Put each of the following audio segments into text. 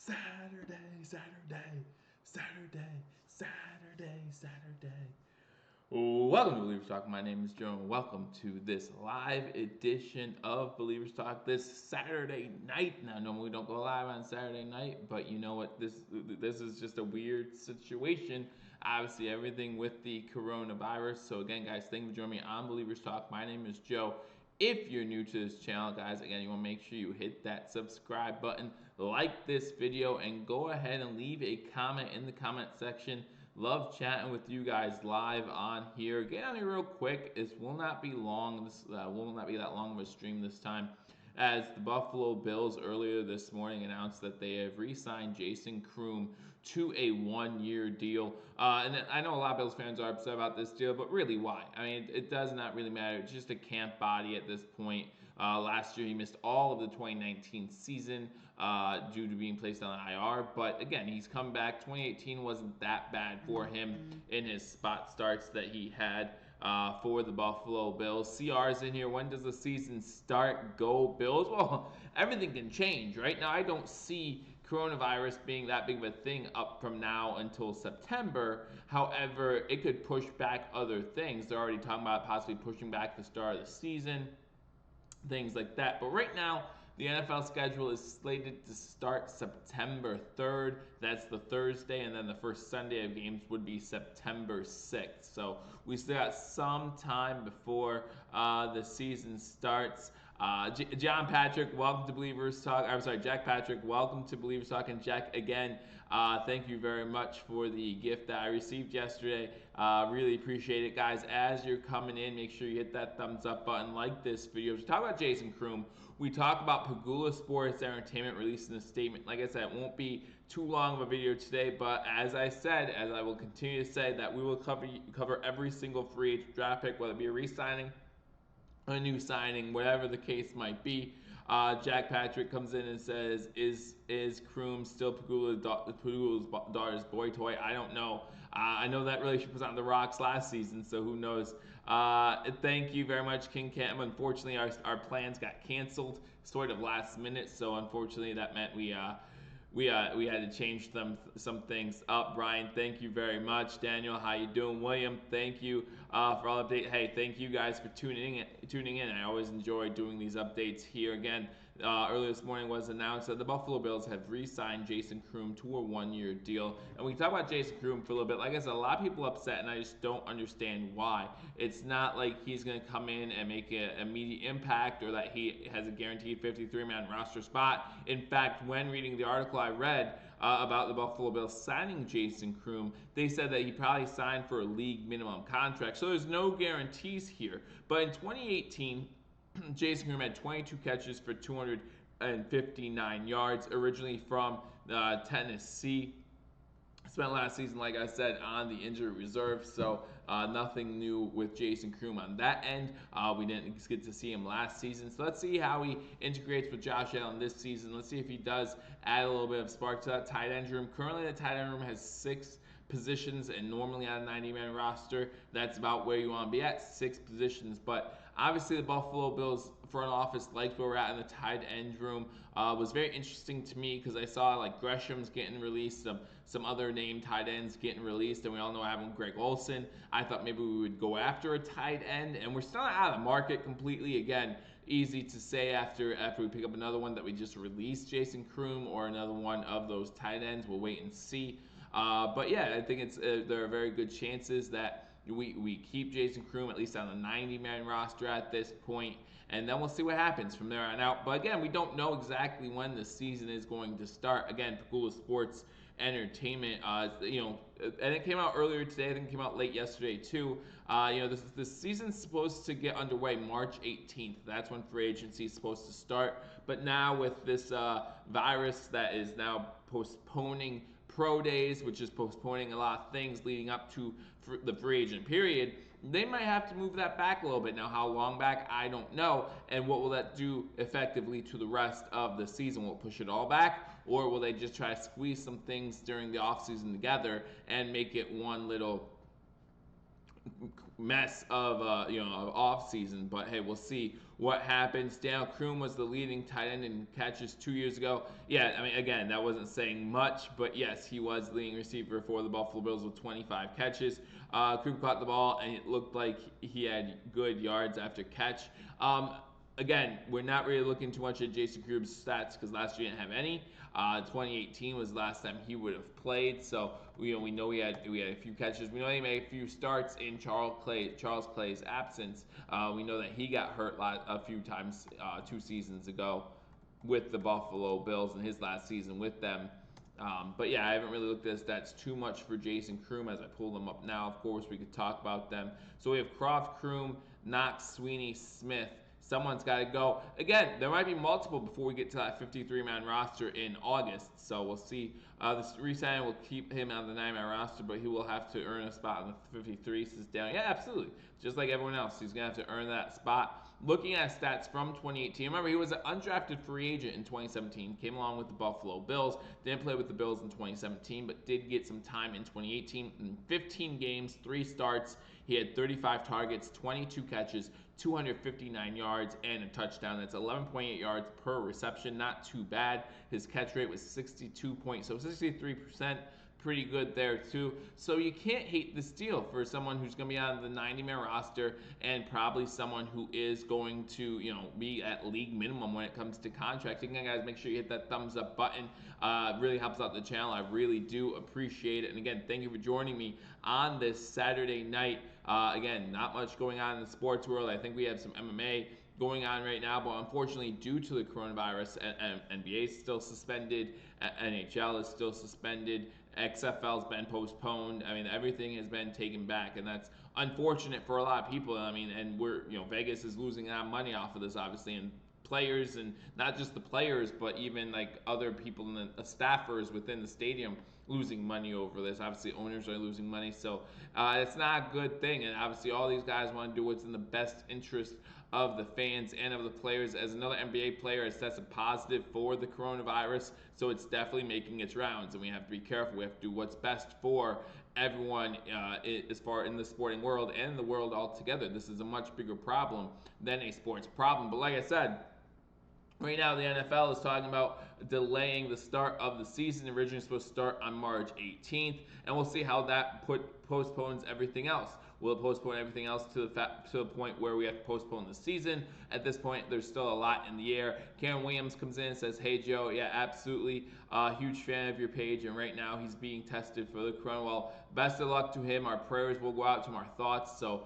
Saturday, Saturday, Saturday, Saturday, Saturday. Welcome to Believers Talk. My name is Joe, and welcome to this live edition of Believers Talk this Saturday night. Now, normally we don't go live on Saturday night, but you know what? This is just a weird situation. Obviously, everything with the coronavirus. So again, guys, thank you for joining me on Believers Talk. My name is Joe. If you're new to this channel, guys, again, you want to make sure you hit that subscribe button, like this video, and go ahead and leave a comment in the comment section. Love chatting with you guys live on here. Get on here real quick. This will not be long. This will not be that long of a stream this time, as the Buffalo Bills earlier this morning announced that they have re-signed Jason Croom to a one-year deal. And I know a lot of Bills fans are upset about this deal, but really, why? I mean, it does not really matter. It's just a camp body at this point. Last year, he missed all of the 2019 season due to being placed on IR. But again, he's come back. 2018 wasn't that bad for him in his spot starts that he had for the Buffalo Bills. CR's in here. When does the season start? Go Bills. Well, everything can change, right? Now, I don't see coronavirus being that big of a thing up from now until September. However, it could push back other things. They're already talking about possibly pushing back the start of the season, things like that. But right now, the NFL schedule is slated to start September 3rd. That's the Thursday, and then the first Sunday of games would be September 6th. So we still got some time before the season starts. John Patrick, welcome to Believers Talk. I'm sorry, Jack Patrick, welcome to Believers Talk. And Jack, again, thank you very much for the gift that I received yesterday. Really appreciate it, guys. As you're coming in, make sure you hit that thumbs up button, like this video. We talk about Jason Croom. We talk about Pagula Sports Entertainment releasing a statement. Like I said, it won't be too long of a video today, but as I said, as I will continue to say, that we will cover every single free agent draft pick, whether it be a re-signing, a new signing, whatever the case might be. Jack Patrick comes in and says, "Is Croom still Pagula's daughter's boy toy?" I don't know. I know that relationship was on the rocks last season, so who knows? Thank you very much, King Cam. Unfortunately, our plans got canceled sort of last minute, so unfortunately that meant we had to change some things up. Brian, thank you very much. Daniel, how you doing? William, thank you for all updates. Hey, thank you guys for tuning in. I always enjoy doing these updates here. Again, earlier this morning was announced that the Buffalo Bills have re-signed Jason Croom to a one-year deal. And we can talk about Jason Croom for a little bit. Like I said, a lot of people upset, and I just don't understand why. It's not like he's going to come in and make an immediate impact, or that he has a guaranteed 53-man roster spot. In fact, when reading the article I read about the Buffalo Bills signing Jason Croom, they said that he probably signed for a league minimum contract. So there's no guarantees here. But in 2018, Jason Croom had 22 catches for 259 yards, originally from Tennessee. Spent last season, like I said, on the injured reserve, so nothing new with Jason Croom on that end. We didn't get to see him last season, so let's see how he integrates with Josh Allen this season. Let's see if he does add a little bit of spark to that tight end room. Currently, the tight end room has 6 positions, and normally on a 90-man roster, that's about where you want to be at, 6 positions. But obviously, the Buffalo Bills front office likes where we're at in the tight end room. Was very interesting to me because I saw like Gresham's getting released, some other named tight ends getting released, and we all know I have Greg Olsen. I thought maybe we would go after a tight end, and we're still not out of the market completely. Again, easy to say after we pick up another one that we just released Jason Croom, or another one of those tight ends. We'll wait and see. But yeah, I think there are very good chances that we keep Jason Croom at least on the 90-man roster at this point, and then we'll see what happens from there on out. But again, we don't know exactly when the season is going to start. Again, Pagula Sports Entertainment, and it came out earlier today. I think it came out late yesterday too. The season's supposed to get underway March 18th. That's when free agency is supposed to start. But now with this virus that is now postponing pro days, which is postponing a lot of things leading up to the free agent period, they might have to move that back a little bit. Now, how long back, I don't know. And what will that do effectively to the rest of the season? Will it push it all back, or will they just try to squeeze some things during the offseason together and make it one little mess of off season? But hey, we'll see what happens. Daniel Croom was the leading tight end in catches 2 years ago. Yeah, I mean, again, that wasn't saying much, but yes, he was the leading receiver for the Buffalo Bills with 25 catches. Croom caught the ball, and it looked like he had good yards after catch. Again, we're not really looking too much at Jason Croom's stats because last year he didn't have any. 2018 was the last time he would have played, so we know we had a few catches. We know he made a few starts in Charles Clay's absence. We know that he got hurt a few times 2 seasons ago with the Buffalo Bills in his last season with them. But yeah, I haven't really looked at the stats too much for Jason Croom as I pull them up now. Of course, we could talk about them. So we have Croft, Croom, Knox, Sweeney, Smith. Someone's got to go. Again, there might be multiple before we get to that 53-man roster in August. So we'll see. This re-signing will keep him on the 9-man roster, but he will have to earn a spot in the 53. Says down. Yeah, absolutely. Just like everyone else, he's going to have to earn that spot. Looking at stats from 2018, remember he was an undrafted free agent in 2017. Came along with the Buffalo Bills. Didn't play with the Bills in 2017, but did get some time in 2018. In 15 games, 3 starts. He had 35 targets, 22 catches, 259 yards, and a touchdown. That's 11.8 yards per reception. Not too bad. His catch rate was 63%. Pretty good there too. So you can't hate this deal for someone who's going to be on the 90-man roster and probably someone who is going to, be at league minimum when it comes to contracting. And guys, make sure you hit that thumbs up button. Really helps out the channel. I really do appreciate it. And again, thank you for joining me on this Saturday night. Again, not much going on in the sports world. I think we have some MMA going on right now, but unfortunately, due to the coronavirus, NBA is still suspended, NHL is still suspended, XFL's been postponed. I mean, everything has been taken back, and that's unfortunate for a lot of people. I mean, and Vegas is losing out money off of this, obviously, and players, and not just the players, but even like other people and the staffers within the stadium losing money over this. Obviously, owners are losing money, so it's not a good thing. And obviously, all these guys want to do what's in the best interest of the fans and of the players. As another NBA player has tested positive for the coronavirus, so it's definitely making its rounds, and we have to be careful. We have to do what's best for everyone as far in the sporting world and the world altogether. This is a much bigger problem than a sports problem. But like I said, right now the NFL is talking about delaying the start of the season. Originally supposed to start on March 18th, and we'll see how that postpones everything else. Will it postpone everything else to the point where we have to postpone the season? At this point, there's still a lot in the air. Karen Williams comes in and says, "Hey Joe, yeah, absolutely, huge fan of your page, and right now he's being tested for the corona. Well, best of luck to him. Our prayers will go out to him, our thoughts. So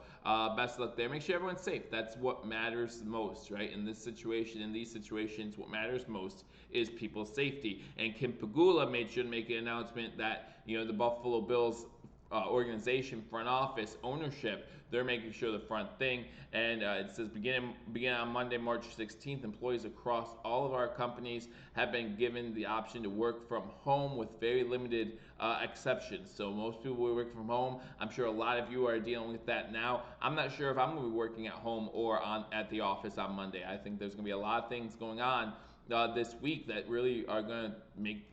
best of luck there. Make sure everyone's safe. That's what matters most, right? In these situations, what matters most is people's safety. And Kim Pegula made sure to make an announcement that the Buffalo Bills organization, front office, ownership, they're making sure the front thing. And it says beginning on Monday, March 16th, employees across all of our companies have been given the option to work from home with very limited exceptions. So most people will work from home. I'm sure a lot of you are dealing with that now. I'm not sure if I'm going to be working at home or at the office on Monday. I think there's going to be a lot of things going on this week that really are going to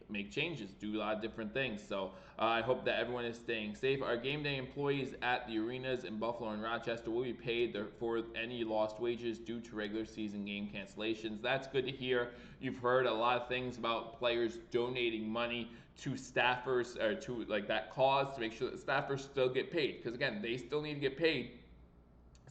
make changes, do a lot of different things. So I hope that everyone is staying safe. Our game day employees at the arenas in Buffalo and Rochester will be paid for any lost wages due to regular season game cancellations. That's good to hear. You've heard a lot of things about players donating money to staffers or to like that cause to make sure that staffers still get paid, because again, they still need to get paid.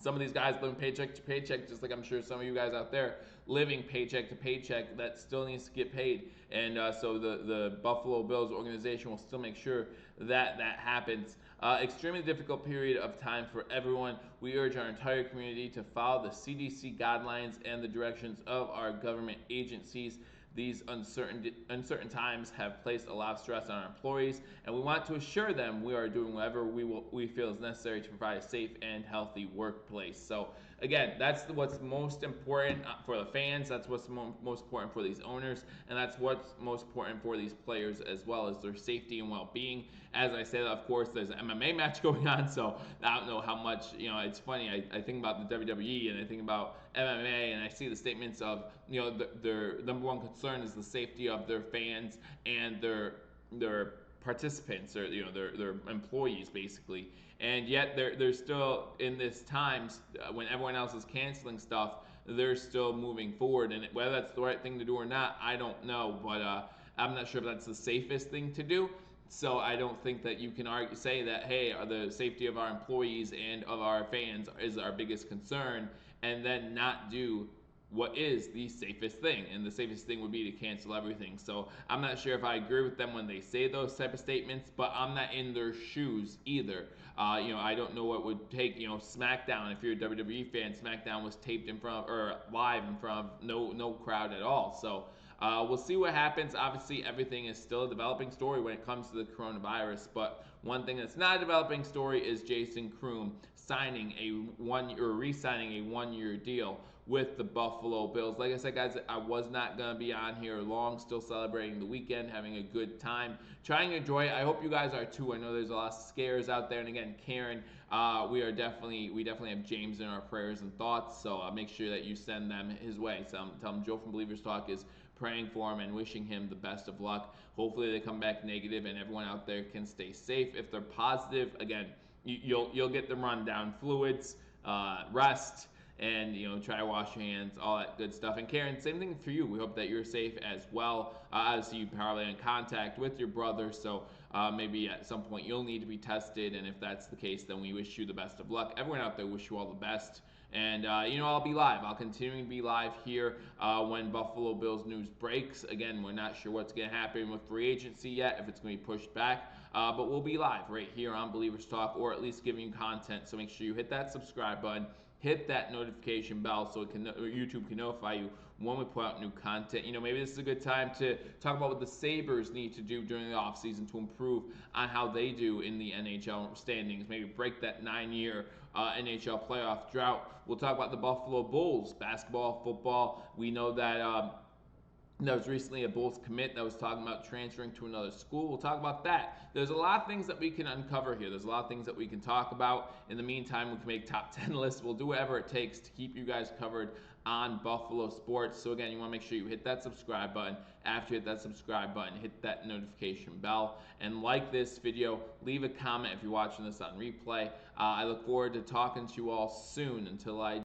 Some of these guys living paycheck to paycheck, just like I'm sure some of you guys out there living paycheck to paycheck, that still needs to get paid. And so the Buffalo Bills organization will still make sure that happens. Extremely difficult period of time for everyone. We urge our entire community to follow the CDC guidelines and the directions of our government agencies. These uncertain times have placed a lot of stress on our employees, and we want to assure them we are doing whatever we feel is necessary to provide a safe and healthy workplace. So again, that's what's most important for the fans. That's what's most important for these owners, and that's what's most important for these players as well, as their safety and well-being. As I said, of course, there's an MMA match going on, so I don't know how much, it's funny. I think about the WWE and I think about MMA, and I see the statements of, their number one concern is the safety of their fans and their participants, or their employees basically. And yet they're still in this times when everyone else is canceling stuff. they're still moving forward. And whether that's the right thing to do or not, I don't know. But I'm not sure if that's the safest thing to do. So I don't think that you can say that, hey, the safety of our employees and of our fans is our biggest concern, and then not do what is the safest thing. And the safest thing would be to cancel everything. So I'm not sure if I agree with them when they say those type of statements, but I'm not in their shoes either. I don't know what would take. SmackDown. If you're a WWE fan, SmackDown was taped in front or live in front of no crowd at all. So we'll see what happens. Obviously, everything is still a developing story when it comes to the coronavirus. But one thing that's not a developing story is Jason Croom re-signing a 1-year deal with the Buffalo Bills. Like I said, guys, I was not going to be on here long, still celebrating the weekend, having a good time, trying to enjoy it. I hope you guys are too. I know there's a lot of scares out there. And again, Karen, we definitely have James in our prayers and thoughts, so make sure that you send them his way. So tell him Joe from Believers Talk is praying for him and wishing him the best of luck. Hopefully they come back negative and everyone out there can stay safe. If they're positive, again, you'll get them run down fluids, rest, and try to wash your hands, all that good stuff. And Karen, same thing for you. We hope that you're safe as well. Obviously, you're probably in contact with your brother, so maybe at some point you'll need to be tested. And if that's the case, then we wish you the best of luck. Everyone out there, wish you all the best. And I'll be live. I'll continue to be live here when Buffalo Bills news breaks. Again, we're not sure what's going to happen with free agency yet, if it's going to be pushed back. But we'll be live right here on Believers Talk, or at least giving you content. So make sure you hit that subscribe button, hit that notification bell so YouTube can notify you when we put out new content. Maybe this is a good time to talk about what the Sabres need to do during the offseason to improve on how they do in the NHL standings. Maybe break that 9-year NHL playoff drought. We'll talk about the Buffalo Bulls, basketball, football. We know that there was recently a Bulls commit that was talking about transferring to another school. We'll talk about that. There's a lot of things that we can uncover here. There's a lot of things that we can talk about. In the meantime, we can make top 10 lists. We'll do whatever it takes to keep you guys covered on Buffalo sports. So again, you want to make sure you hit that subscribe button. After you hit that subscribe button, hit that notification bell and like this video. Leave a comment if you're watching this on replay. I look forward to talking to you all soon. Until I